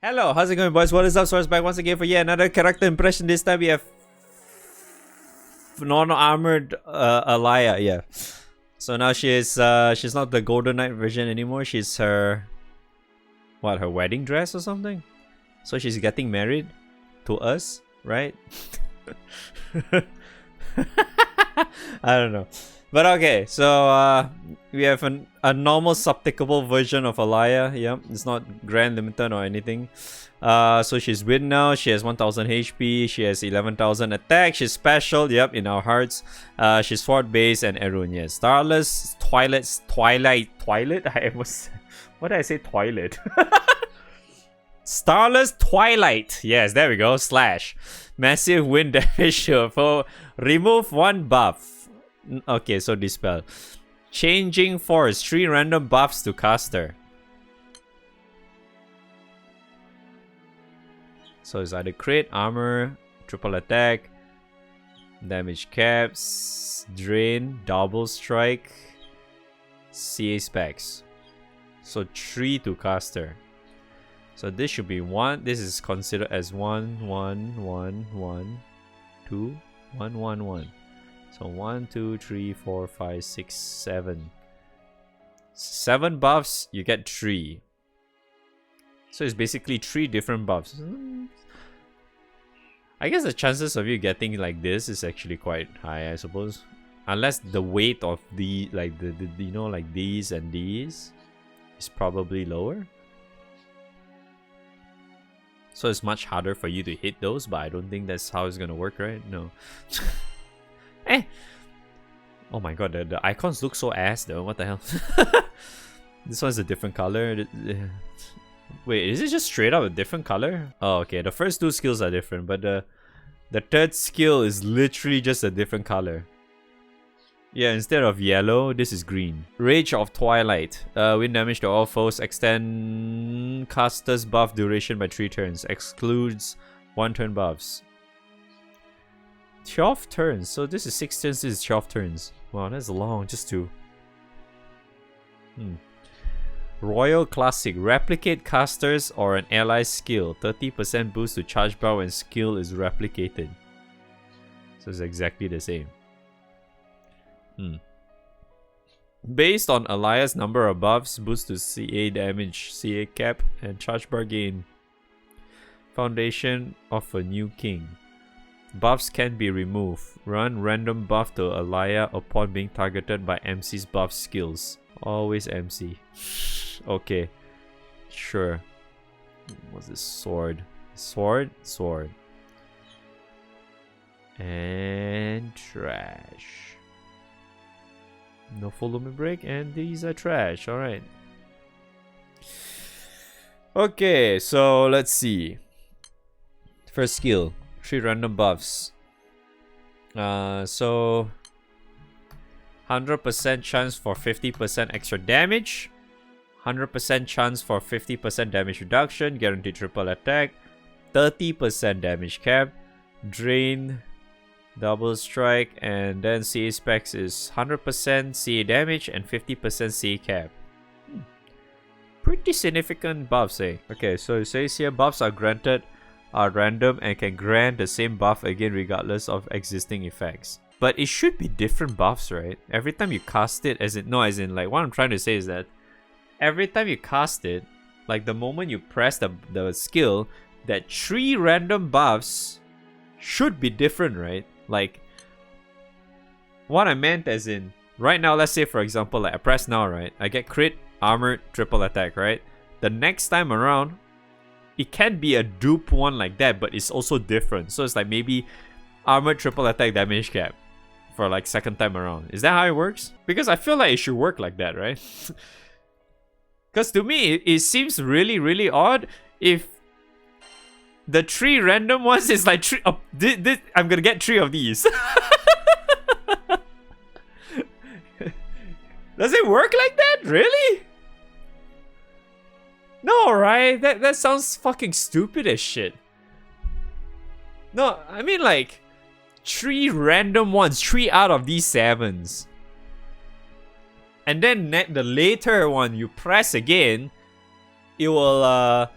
Hello, how's it going, boys? What is up? Source back once again for yet another character impression. This time we have non-armored Alliah. Yeah. So now she's not the Golden Knight version anymore. She's her her wedding dress or something. So she's getting married to us, right? I don't know. But okay, so we have a normal subtickable version of Alliah. Yep, it's not Grand Limited or anything. So she's win now. She has 1000 HP. She has 11,000 attack. She's special. Yep, in our hearts. She's sword base and Arun. Yes, Starless, Twilight. I was. What did I say? Twilight. Starless Twilight. Yes, there we go. Slash. Massive wind damage to a foe. Remove one buff. Okay, so dispel. Changing force. 3 random buffs to caster. So it's either crit, armor, triple attack, damage caps, drain, double strike, CA specs. So 3 to caster. So this should be 1. This is considered as 1, 1, 1, 1, 2, 1, 1, 1. So 1, 2, 3, 4, 5, 6, 7. 7 buffs, you get 3. So it's basically 3 different buffs. I guess the chances of you getting like this is actually quite high, I suppose. Unless the weight of the you know, like these and these is probably lower. So it's much harder for you to hit those, but I don't think that's how it's gonna work, right? No. Oh my god, the icons look so ass though. What the hell? This one's a different color. Wait, is it just straight up a different color? Oh, okay. The first 2 skills are different, but the third skill is literally just a different color. Yeah, instead of yellow, this is green. Rage of Twilight. Win damage to all foes. Extend caster's buff duration by 3 turns. Excludes 1 turn buffs. 12 turns. So this is 6 turns, this is 12 turns. Wow, that's long just to... Royal Classic. Replicate casters or an ally's skill. 30% boost to charge bar when skill is replicated. So it's exactly the same. Based on Alliah's number of buffs, boost to CA damage, CA cap, and charge bar gain. Foundation of a New King. Buffs can be removed. Run random buff to Alliah upon being targeted by MC's buff skills. Always MC. Okay. Sure. What's this? Sword. Sword? Sword. And trash. No full limit break, and these are trash. Alright. Okay, so let's see. First skill. 3 random buffs. So 100% chance for 50% extra damage. 100% chance for 50% damage reduction. Guaranteed triple attack. 30% damage cap. Drain. Double strike. And then CA specs is 100% CA damage and 50% CA cap. Pretty significant buffs, eh? Okay, so it says here buffs are random and can grant the same buff again regardless of existing effects. But it should be different buffs, right? Every time you cast it, as in like what I'm trying to say is that every time you cast it, like the moment you press the skill, that 3 random buffs should be different, right? Like what I meant as in right now, let's say for example, like I press now, right? I get crit, armor, triple attack, right? The next time around, it can be a dupe one like that, but it's also different. So it's like maybe armored triple attack damage cap for like second time around. Is that how it works? Because I feel like it should work like that, right? Because to me, it seems really, really odd if the 3 random ones is like 3. Oh, I'm gonna get 3 of these. Does it work like that? Really? No, right? That sounds fucking stupid as shit. No, I mean like 3 random ones, 3 out of these 7s. And then the later one you press again, it will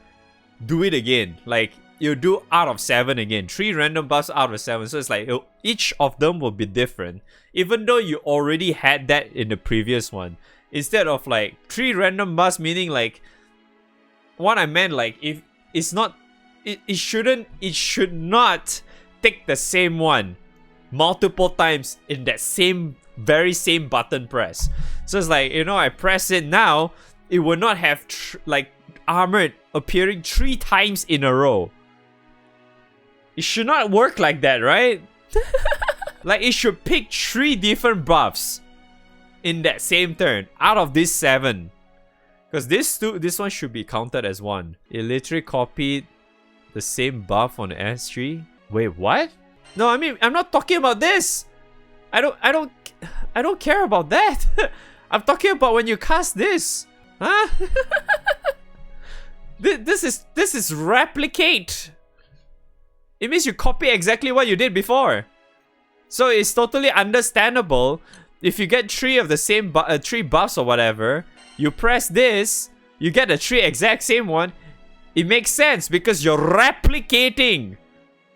do it again. Like, you do out of 7 again. 3 random buffs out of 7. So it's like, each of them will be different. Even though you already had that in the previous one. Instead of like 3 random buffs, meaning like, what I meant, like, if it's not, it should not take the same one multiple times in that very same button press. So it's like, I press it now, it will not have like armored appearing 3 times in a row. It should not work like that, right? Like, it should pick 3 different buffs in that same turn out of these 7. Because this one should be counted as 1. It literally copied the same buff on the S3. Wait, what? No, I mean, I'm not talking about this. I don't care about that. I'm talking about when you cast this. Huh? This is replicate. It means you copy exactly what you did before. So it's totally understandable if you get 3 of the same 3 buffs or whatever, you press this, you get the 3 exact same one. It makes sense because you're replicating.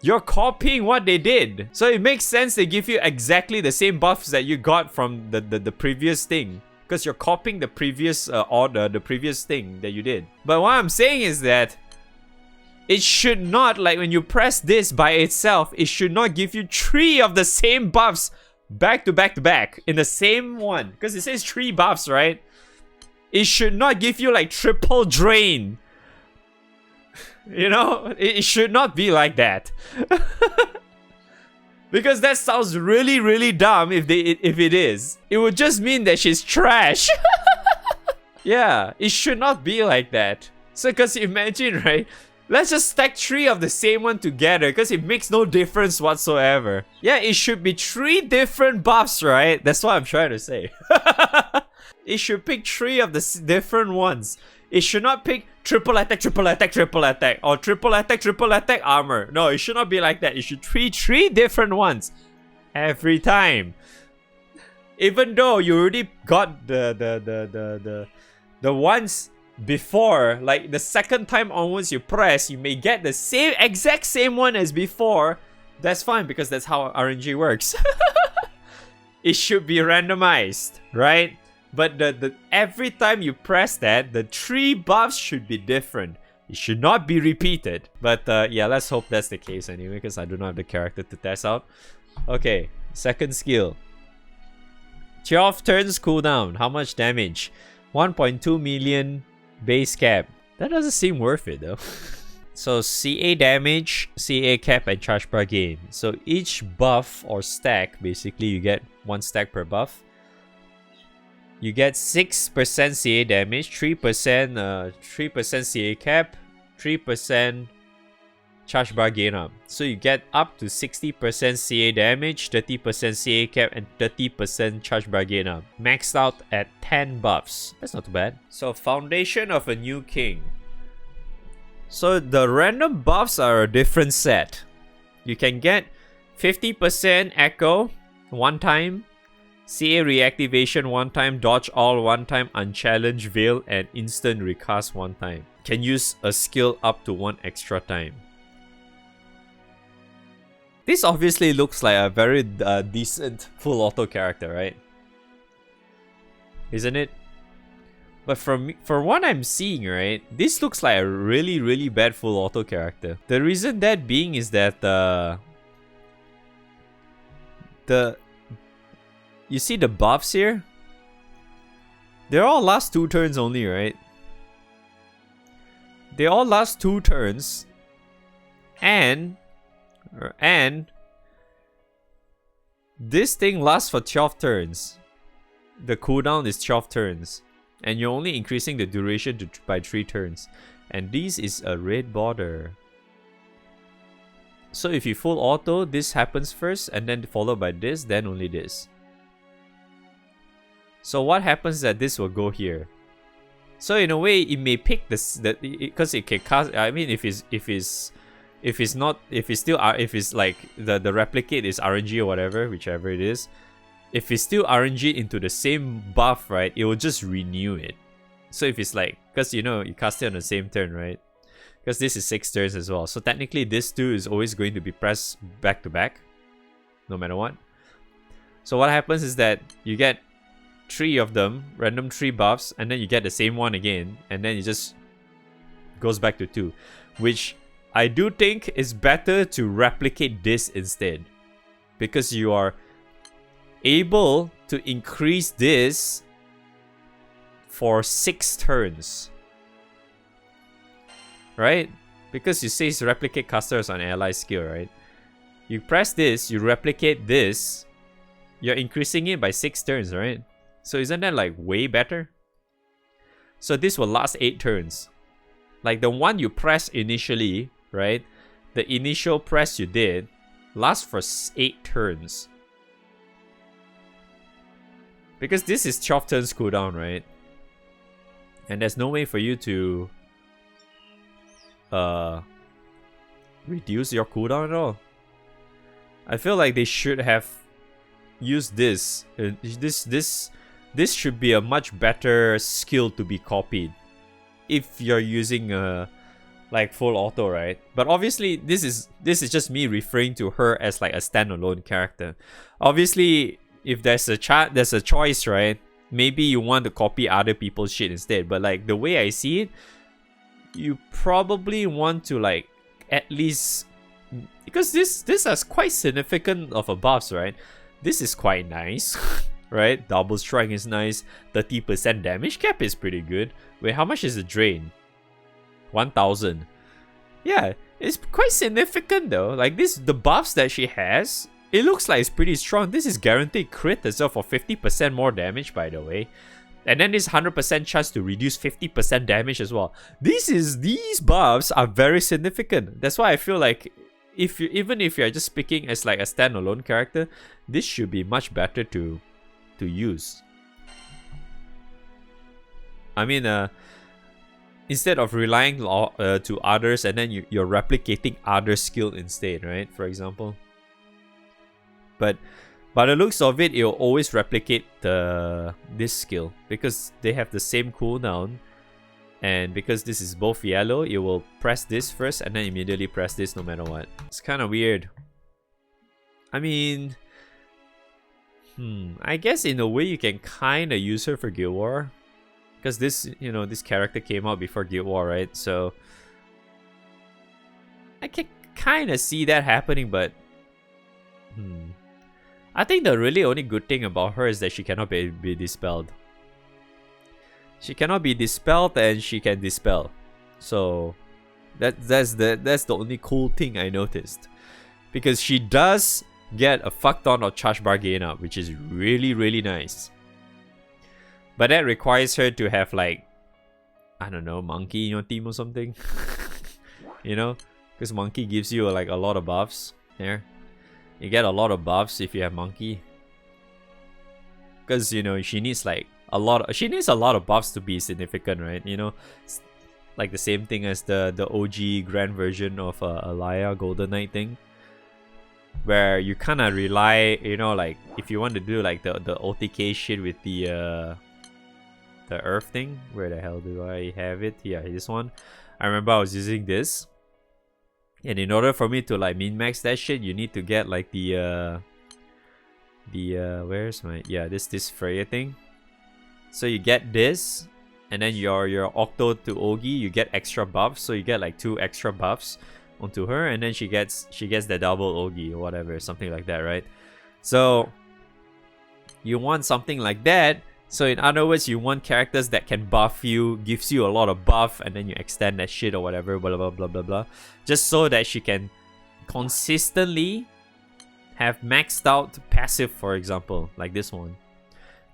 You're copying what they did. So it makes sense they give you exactly the same buffs that you got from the previous thing. Because you're copying the previous order, the previous thing that you did. But what I'm saying is that it should not, like when you press this by itself, it should not give you 3 of the same buffs back to back to back in the same one. Because it says 3 buffs, right? It should not give you like triple drain. It should not be like that. Because that sounds really, really dumb if it is. It would just mean that she's trash. Yeah, it should not be like that. So, because imagine, right? Let's just stack 3 of the same one together because it makes no difference whatsoever. Yeah, it should be 3 different buffs, right? That's what I'm trying to say. It should pick 3 of the different ones. It should not pick triple attack, triple attack, triple attack, or triple attack armor. No, it should not be like that. It should treat 3 different ones every time. Even though you already got the ones before, like the second time onwards you press, you may get the exact same one as before. That's fine because that's how RNG works. It should be randomized, right? But every time you press that, the 3 buffs should be different. It should not be repeated. But yeah, let's hope that's the case anyway, because I do not have the character to test out. Okay, second skill. 12 turns cooldown. How much damage? 1.2 million base cap. That doesn't seem worth it though. So CA damage, CA cap, and charge bar gain. So each buff or stack, basically you get 1 stack per buff. You get 6% CA damage, 3% CA cap, 3% charge bar gain up. So you get up to 60% CA damage, 30% CA cap, and 30% charge bar gain up. Maxed out at 10 buffs. That's not too bad. So Foundation of a New King. So the random buffs are a different set. You can get 50% echo 1 time, CA reactivation 1 time, dodge all 1 time, unchallenged veil, and instant recast 1 time. Can use a skill up to 1 extra time. This obviously looks like a very decent full auto character, right? Isn't it? But for what I'm seeing, right, this looks like a really, really bad full auto character. The reason that being is that you see the buffs here? They're all last 2 turns only, right? They all last 2 turns. And this thing lasts for 12 turns. The cooldown is 12 turns. And you're only increasing the duration by 3 turns. And this is a red border. So if you full auto, this happens first, and then followed by this, then only this. So what happens is that this will go here. So in a way, it may pick this because it can cast. I mean, if it's like the replicate is RNG or whatever, whichever it is. If it's still RNG into the same buff, right, it will just renew it. So if it's like, because you cast it on the same turn, right? because this is 6 turns as well. So technically this 2 is always going to be pressed back to back, no matter what. So what happens is that you get 3 of them, random 3 buffs, and then you get the same one again, and then it just goes back to 2, which I do think is better to replicate this instead, because you are able to increase this for 6 turns, right? Because you say it's replicate casters on ally skill, right? You press this, you replicate this, you're increasing it by 6 turns, right? So isn't that like way better? So this will last 8 turns. Like the one you press initially, right? The initial press you did lasts for 8 turns. Because this is 12 turns cooldown, right? And there's no way for you to reduce your cooldown at all. I feel like they should have used this. This should be a much better skill to be copied if you're using like full auto, right? But obviously this is just me referring to her as like a standalone character. Obviously, if there's a choice, right? Maybe you want to copy other people's shit instead. But like the way I see it, you probably want to like at least, because this has quite significant of a buffs, right? This is quite nice. Right? Double strike is nice. 30% damage cap is pretty good. Wait, how much is the drain? 1000. Yeah, it's quite significant though. Like the buffs that she has, it looks like it's pretty strong. This is guaranteed crit as well for 50% more damage, by the way. And then this 100% chance to reduce 50% damage as well. These buffs are very significant. That's why I feel like even if you're just picking as like a standalone character, this should be much better to use. I mean, instead of relying to others and then you're replicating other skill instead, right? For example. But by the looks of it, it'll always replicate this skill because they have the same cooldown. And because this is both yellow, it will press this first and then immediately press this no matter what. It's kind of weird. I mean, I guess in a way you can kind of use her for Guild War, because this character came out before Guild War, right? So I can kind of see that happening, but I think the really only good thing about her is that she cannot be dispelled. She cannot be dispelled and she can dispel. So that's the only cool thing I noticed, because she does get a fuck ton of charge bar gain up, which is really, really nice. But that requires her to have like, I don't know, Monkey in your team or something. You know? Because Monkey gives you like a lot of buffs. Here. You get a lot of buffs if you have Monkey. Because, you know, she needs like a lot of buffs to be significant, right? You know? Like the same thing as the OG grand version of Alliah Golden Knight thing, where you kind of rely, you know, like if you want to do like the OTK shit with the earth thing. Where the hell do I have it? Yeah, this one. I remember I was using this, and in order for me to like min-max that shit, you need to get like the where's my, yeah, this Freya thing. So you get this, and then your Octo to Ogi, you get extra buffs. So you get like 2 extra buffs onto her, and then she gets the double Ogi or whatever, something like that, right? So you want something like that. So in other words, you want characters that can buff you, gives you a lot of buff, and then you extend that shit or whatever, blah blah blah blah blah, just so that she can consistently have maxed out passive, for example, like this one.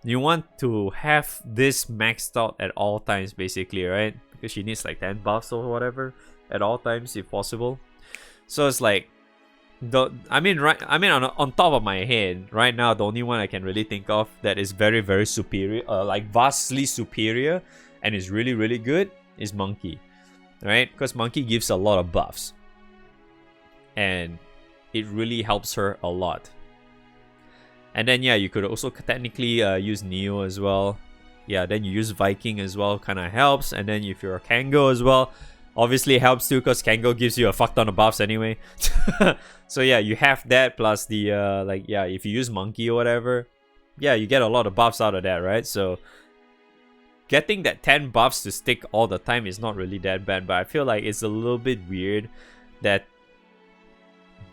You want to have this maxed out at all times, basically, right? Because she needs like 10 buffs or whatever at all times if possible. So it's like, on top of my head right now, the only one I can really think of that is very, very superior, like vastly superior, and is really, really good is Monkey, right? Because Monkey gives a lot of buffs, and it really helps her a lot. And then yeah, you could also technically use Neo as well. Yeah, then you use Viking as well, kind of helps. And then if you're a Kango as well, Obviously it helps too because Kango gives you a fuck ton of buffs anyway. So yeah, you have that plus the if you use Monkey or whatever, yeah, you get a lot of buffs out of that, right? So getting that 10 buffs to stick all the time is not really that bad, but I feel like it's a little bit weird that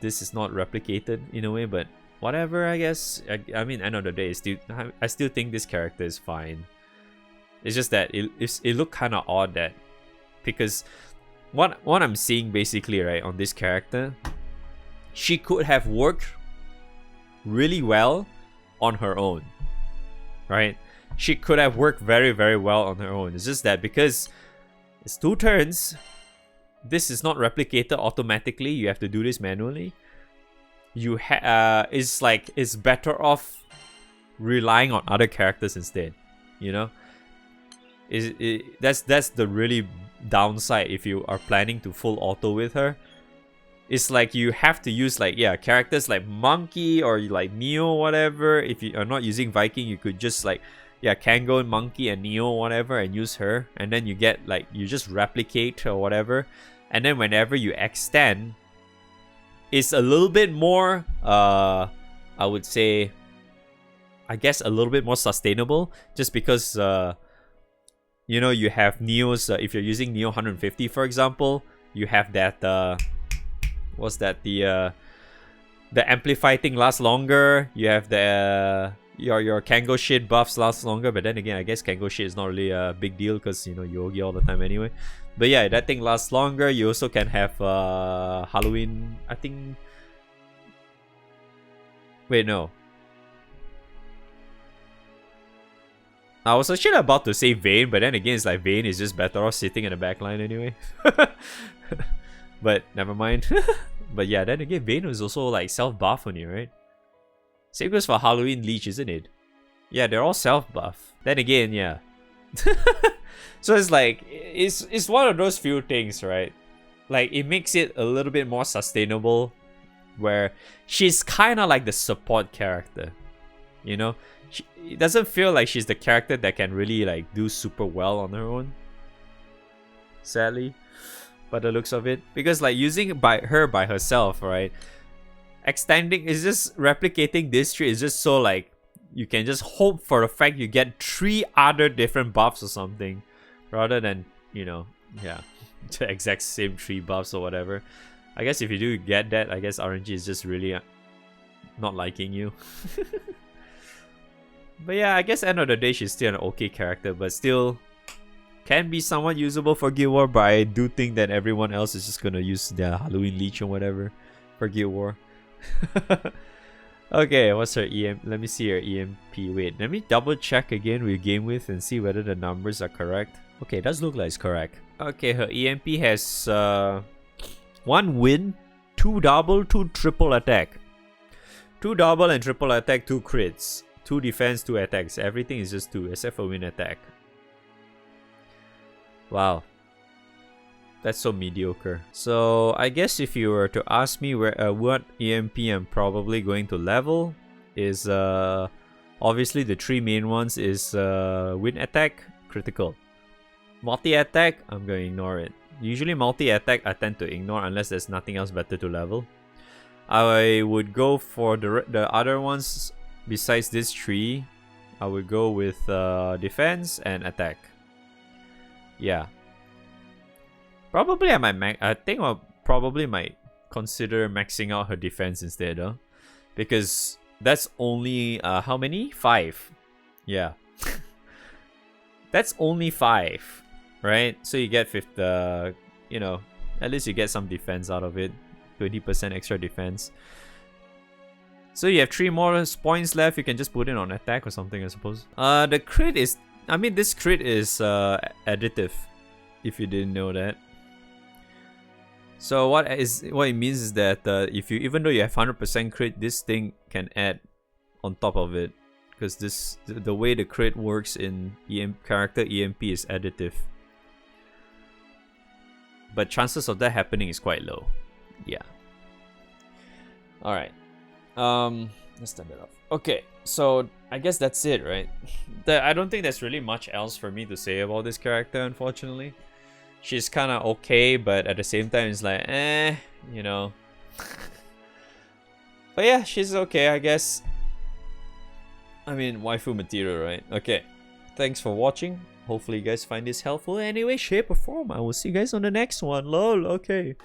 this is not replicated in a way, but whatever, I guess. I mean, end of the day, I still think this character is fine. It's just that it looked kind of odd that, because what I'm seeing basically, right, on this character, she could have worked really well on her own, right? She could have worked very, very well on her own. It's just that because it's 2 turns, this is not replicated automatically. You have to do this manually. It's better off relying on other characters instead. You know, that's the really downside if you are planning to full auto with her. It's like you have to use characters like Monkey or like Neo or whatever. If you are not using Viking, you could just Kango and Monkey and Neo or whatever and use her, and then you get you just replicate or whatever, and then whenever you extend, it's a little bit more I would say, I guess, a little bit more sustainable, just because you have Neo's if you're using Neo 150 for example, you have that the amplify thing lasts longer. You have the your Kango shit buffs last longer, but then again, I guess Kango shit is not really a big deal because you Yogi all the time anyway. But yeah, that thing lasts longer. You also can have Halloween, I think. Wait, no. I was actually about to say Vayne, but then again, it's like Vayne is just better off sitting in the back line anyway. But never mind. But yeah, then again, Vayne was also self-buff on you, right? Same goes for Halloween Leech, isn't it? Yeah, they're all self-buff. Then again, yeah. So it's it's one of those few things, right? It makes it a little bit more sustainable, where she's kind of like the support character, it doesn't feel like she's the character that can really do super well on her own, sadly, by the looks of it. Because using by herself, right, extending is just replicating this tree is just so you can just hope for the fact you get 3 other different buffs or something, rather than the exact same 3 buffs or whatever. I guess if you do get that, I guess RNG is just really not liking you. But yeah, I guess end of the day, she's still an okay character, but still can be somewhat usable for Guild War. But I do think that everyone else is just gonna use their Halloween Leech or whatever for Guild War. Okay, what's her EM? Let me see her EMP. Wait, let me double check again with Game With and see whether the numbers are correct. Okay, it does look like it's correct. Okay, her EMP has 1 win, 2 double, 2 triple attack. 2 double and triple attack, 2 crits. 2 defense, 2 attacks. Everything is just 2 except for win attack. Wow. That's so mediocre. So I guess if you were to ask me what EMP I'm probably going to level is obviously the 3 main ones is win attack, critical. Multi-attack, I'm going to ignore it. Usually multi-attack I tend to ignore unless there's nothing else better to level. I would go for the other ones besides this 3. I would go with defense and attack. Yeah. Probably I think I probably might consider maxing out her defense instead, though. Because that's only how many? 5. Yeah. That's only 5, right? So you get at least you get some defense out of it. 20% extra defense. So you have 3 more points left. You can just put it on attack or something, I suppose. The crit is, this crit is additive, if you didn't know that. So what it means is that even though you have 100% crit, this thing can add on top of it, because the way the crit works in character EMP is additive. But chances of that happening is quite low. Yeah. All right. Let's turn it off. Okay, so I guess that's it, right? I don't think there's really much else for me to say about this character, unfortunately. she's kind of okay, but at the same time, it's like, you know. But yeah, she's okay, I guess. I mean, waifu material, right? Okay. Thanks for watching. Hopefully you guys find this helpful in any way, shape, or form. I will see you guys on the next one. Lol, okay.